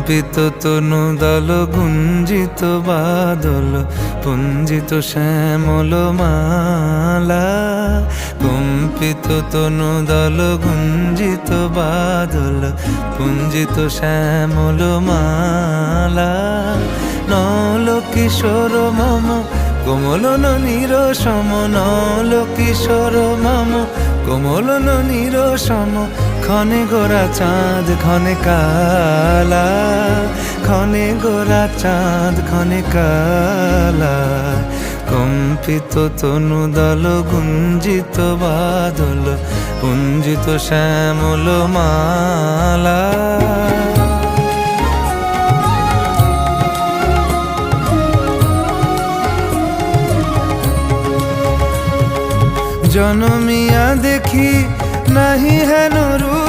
কম্পিত তনু দল গুঞ্জিত বাদল পুঞ্জিত শ্যামল মালা। কম্পিত তনু দল গুঞ্জিত বাদল পুঞ্জিত শ্যামল মালা। নল কিশোর মম কোমলন নিরসম, নল কিশোর মম কোমলন নিরসম। ক্ষণে গোরা চাঁদ ক্ষণে কালা, ক্ষণে গোরা চাঁদ ক্ষণে কালা। কম্পিত তনু দল গুঞ্জিত বাদল পুঞ্জিত শ্যামল মালা। জনমিয়া দেখি নাহি হেন রূপ